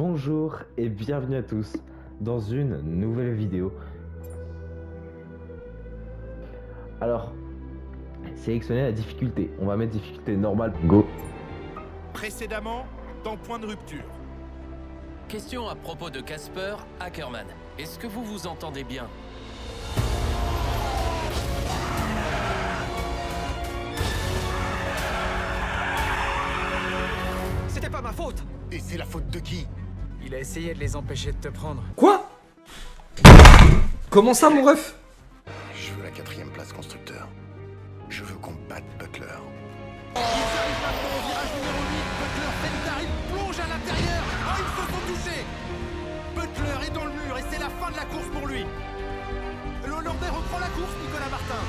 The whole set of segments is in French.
Bonjour et bienvenue à tous dans une nouvelle vidéo. Alors, sélectionnez la difficulté. On va mettre difficulté normale. Go. Précédemment, dans Point de rupture. Question à propos de Casper Ackerman. Est-ce que vous vous entendez bien? C'était pas ma faute! Et c'est la faute de qui? Il a essayé de les empêcher de te prendre. Quoi? Comment ça, mon ref? Je veux la 4ème place constructeur. Je veux qu'on batte Butler. Ils arrivent maintenant au virage numéro 8. Butler, Fentar, il plonge à l'intérieur. Ah, ils se sont touchés. Butler est dans le mur et c'est la fin de la course pour lui. Le Hollandais reprend la course, Nicolas Martin.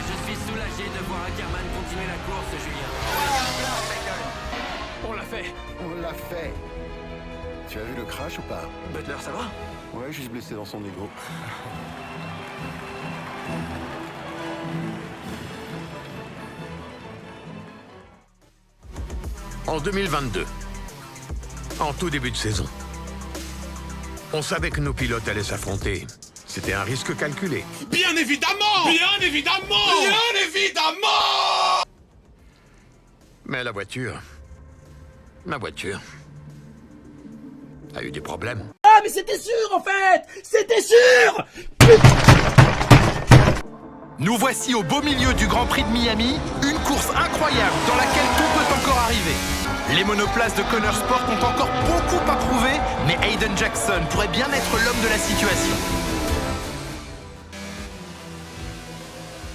Je suis soulagé de voir Ackerman continuer la course, Julien. On l'a fait! On l'a fait. Tu as vu le crash ou pas? Butler, ça va? Ouais, juste blessé dans son ego. En 2022, en tout début de saison, on savait que nos pilotes allaient s'affronter. C'était un risque calculé. Bien évidemment. Bien évidemment. Bien évidemment. Mais la voiture, ma voiture, a eu des problèmes. Ah mais c'était sûr en fait! C'était sûr! Nous voici au beau milieu du Grand Prix de Miami, une course incroyable dans laquelle tout peut encore arriver. Les monoplaces de Connor Sport ont encore beaucoup à prouver, mais Hayden Jackson pourrait bien être l'homme de la situation.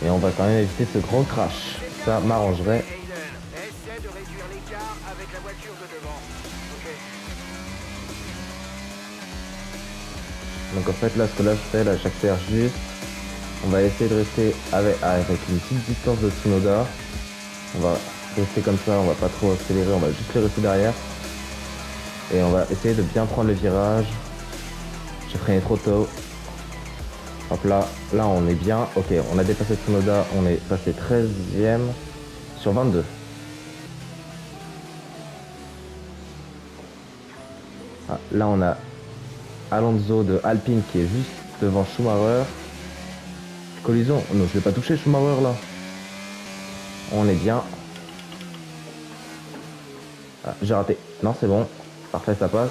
Et on va quand même éviter ce gros crash. Ça m'arrangerait. Essaie de réduire l'écart avec la voiture de devant. Donc en fait là ce que là je fais, là j'accélère juste. On va essayer de rester avec une petite distance de Tsunoda. On va rester comme ça, on va pas trop accélérer, on va juste le rester derrière. Et on va essayer de bien prendre le virage. J'ai freiné trop tôt. Hop là, là on est bien. Ok, on a dépassé Tsunoda, on est passé 13e sur 22. Ah, là on a Alonso de Alpine qui est juste devant Schumacher. Collision. Non, je vais pas toucher Schumacher là. On est bien. Ah, j'ai raté. Non, c'est bon. Parfait, ça passe.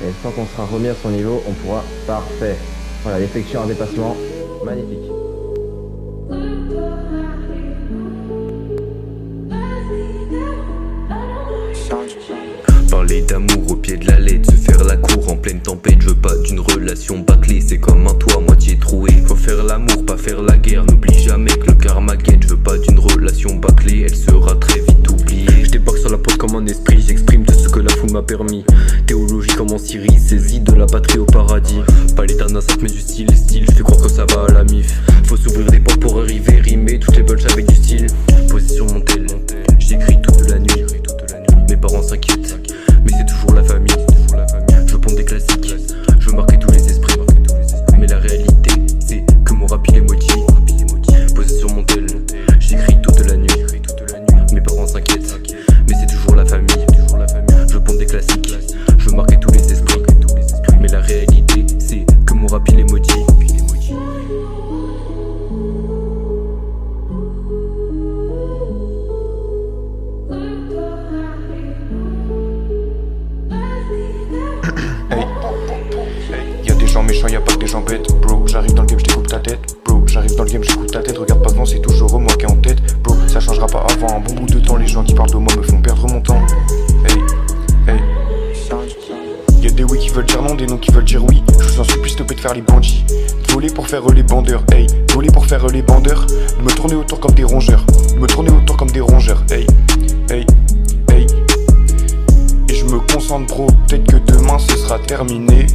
Et une fois qu'on sera remis à son niveau, on pourra... Parfait. Voilà, l'effectuer un dépassement. Magnifique. Parler d'amour au pied de la lettre, se faire la cour en pleine tempête. Je veux pas d'une relation bâclée, c'est comme un toit moitié troué. Faut faire l'amour, pas faire la guerre. N'oublie jamais que le karma guette. Je veux pas d'une relation bâclée, elle sera très vite oubliée. Je débarque sur la porte comme un esprit, j'exprime tout ce que la foule m'a permis. Théologie comme en Syrie, saisie de la patrie au paradis. Pas l'éternel, ça te met du style, je fais croire que ça va à la mif. Faut s'ouvrir des portes pour arriver, rimer toutes les bulles avec du style. Posé sur mon tel, j'écris toute la nuit. Mes parents s'inquiètent, mais c'est toujours la famille. Je veux pondre des classiques, je veux marquer tous les esprits. Mais la réalité, c'est que mon rap il est maudit. Posé sur mon tel, j'écris toute la nuit. Mes parents s'inquiètent, mais c'est toujours la famille. Je veux pondre des classiques, je veux marquer tous les esprits. Mais la réalité, c'est que mon rap il est maudit. Y'a des gens méchants, y'a pas que des gens bêtes. Bro, j'arrive dans le game, je découpe ta tête. Bro, j'arrive dans le game, j'écoute ta tête. Regarde pas devant, c'est toujours moi qui est en tête. Bro, ça changera pas avant un bon bout de temps. Les gens qui parlent de moi me font perdre mon temps. Hey. Y'a des oui qui veulent dire non, des non qui veulent dire oui. Je vous en supplie, stopper de faire les bandits. De voler pour faire les bandeurs. Hey, voler pour faire les bandeurs. De me tourner autour comme des rongeurs. De me tourner autour comme des rongeurs. Hey. Et je me concentre, bro. Peut-être que demain ce sera terminé.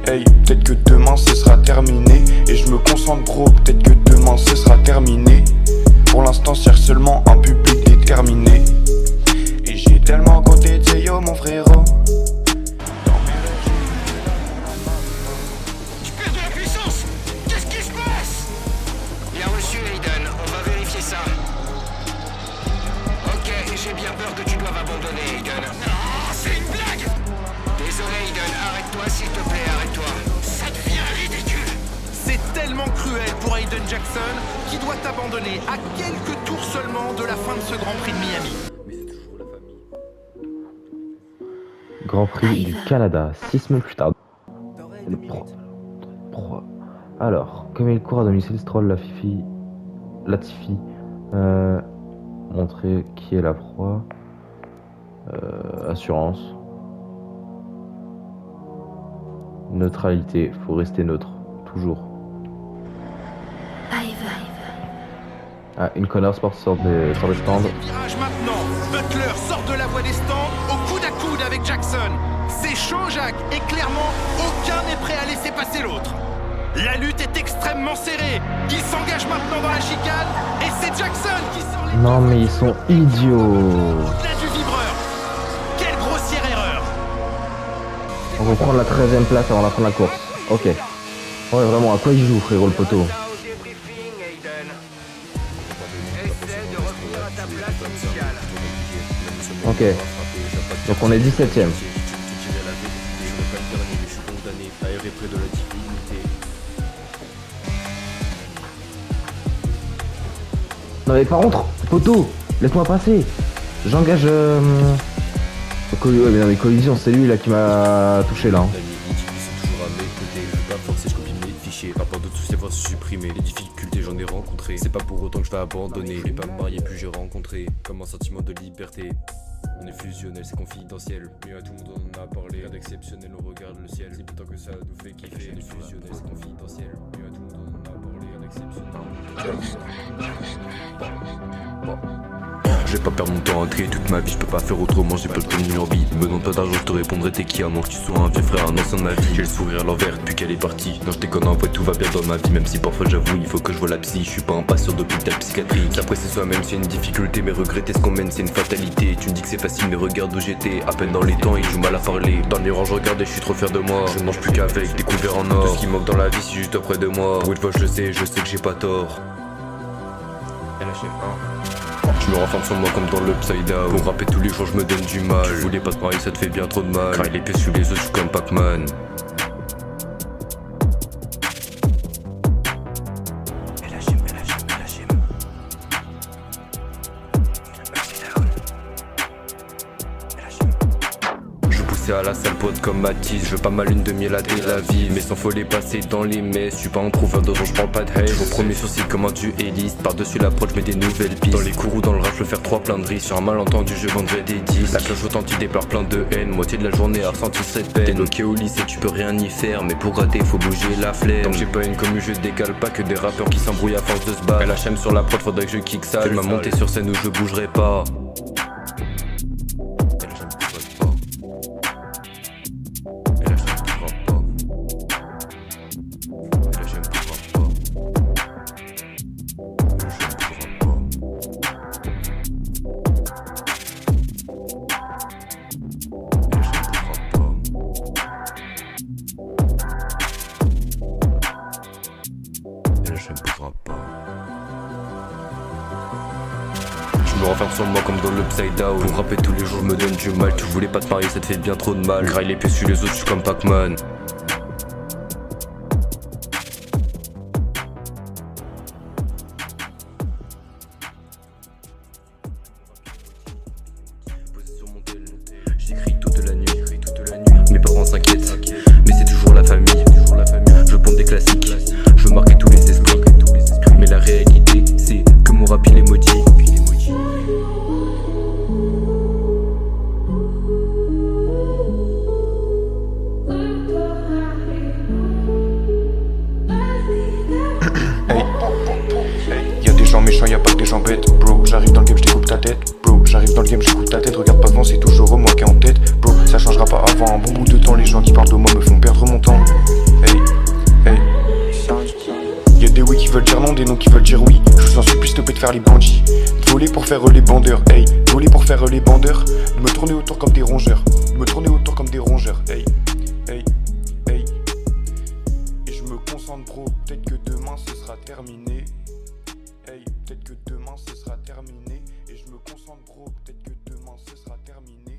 Hey, peut-être que demain ce sera terminé. Et je me concentre, bro. Peut-être que demain ce sera terminé. Pour l'instant, cherche seulement un public déterminé. Et j'ai tellement compté de yo, mon frérot. Je perds de la puissance! Qu'est-ce qui se passe? Bien reçu, Hayden. On va vérifier ça. Ok, j'ai bien peur que tu doives abandonner, Hayden. Non, c'est une blague! tellement cruel pour Hayden Jackson qui doit abandonner à quelques tours seulement de la fin de ce Grand Prix de Miami. Grand Prix du Canada, 6 semaines plus tard. Alors, comme il court à domicile, Stroll, Latifi, montrer qui est la proie. Assurance. Neutralité, faut rester neutre, toujours. Ah, une Connor Sport sort le stand. Virage maintenant, Butler sort de la voie des stands au coude à coude avec Jackson. C'est chaud, Jacques, et clairement, aucun n'est prêt à laisser passer l'autre. La lutte est extrêmement serrée. Il s'engage maintenant dans la chicane, et c'est Jackson qui sort les... Non mais ils sont idiots. Au-delà du vibreur. Quelle grossière erreur. On va prendre la 13e place avant la fin de la course. Ok. Ouais, vraiment, à quoi il joue, frérot, le poteau? Au débriefing, Hayden. Essaie de revenir à ta place initiale. Ok. Donc on est 17ème. Non mais par contre, poteau, laisse-moi passer. J'engage... Ouais, mais non mais collision, c'est lui là qui m'a touché là. Supprimer les difficultés, j'en ai rencontré. C'est pas pour autant que je vais abandonner. Je vais pas me marier, puis j'ai rencontré comme un sentiment de liberté. On est fusionnel, c'est confidentiel. Mais à tout le monde on en a parlé. Rien d'exceptionnel, on regarde le ciel. C'est pourtant que ça nous fait kiffer. On est fusionnel, c'est confidentiel. Mais à tout le monde on en a parlé. Rien d'exceptionnel. Je vais pas perdre mon temps à trier toute ma vie, je peux pas faire autrement, j'ai pas le temps de leur vie. Me demande pas d'argent, je te répondrai t'es qui, à moins que tu sois un vieux frère, un ancien de ma vie. J'ai le sourire à l'envers depuis qu'elle est partie. Non je déconne, en vrai tout va bien dans ma vie, même si parfois j'avoue il faut que je vois la psy. Je suis pas un patient d'hôpital psychiatrique. Après c'est soi-même, c'est une difficulté, mais regretter ce qu'on mène c'est une fatalité. Tu me dis que c'est facile, mais regarde où j'étais, à peine dans les temps et je joue mal à parler. Dans les rangs je regarde et je suis trop fier de moi. Je ne mange plus qu'avec des couverts en or. Tout ce qui manque dans la vie c'est juste auprès de moi. Oui, fois je sais que j'ai pas tort. Je me renferme sur moi comme dans l'Upside Down. Pour rapper tous les jours je me donne du mal. Je voulais pas te marier, ça te fait bien trop de mal. Car il est pieds sur les autres, je suis comme Pac-Man. À la salle pote comme Matisse, je veux pas ma lune de miel à Tel Aviv. Mais sans faut les passer dans les messes, je suis pas un prouveur de je prends pas de haine. Mon premier sourcil comme un dueliste, par-dessus l'approche mets des nouvelles pistes. Dans les cours ou dans le rap je veux faire 3 plein de risques. Sur un malentendu je vendrai des 10. La cloche autant tu déplores plein de haine. Moitié de la journée à ressentir cette peine. T'es bloqué au lycée tu peux rien y faire, mais pour rater faut bouger la flemme. Tant que j'ai pas une commu je décale pas que des rappeurs qui s'embrouillent à force de se battre. LHM sur la prod faudrait que je kick ça. Je m'a monté sur scène où je bougerai pas. Je me renferme sur moi comme dans l'Upside Down. Pour rapper tous les jours je me donne du mal. Tu voulais pas te marier, ça te fait bien trop de mal. Graille les pieds sur les autres, je suis comme Pac-Man. J'écris toute la nuit. Mes parents s'inquiètent, mais c'est toujours la famille. Je ponde des classiques, je veux marquer tous les esprits. Mais la réalité, c'est que mon rap il est maudit. Y'a des gens méchants, y'a pas que des gens bêtes. Bro, j'arrive dans le game, je découpe ta tête. Bro, j'arrive dans le game, je découpe ta tête. Regarde pas devant, c'est toujours moi qui est en tête. Bro, ça changera pas avant un bon bout de temps. Les gens qui parlent de moi me font perdre mon temps. Y'a des oui qui veulent dire non, des non qui veulent dire oui. Je vous en supplie, stopper de faire les bandits. De voler pour faire les bandeurs. De voler pour faire les bandeurs. De me tourner autour comme des rongeurs. Et je me concentre, bro. Peut-être que demain ce sera terminé. Peut-être que demain ce sera terminé. Et je me concentre, bro. Peut-être que demain ce sera terminé.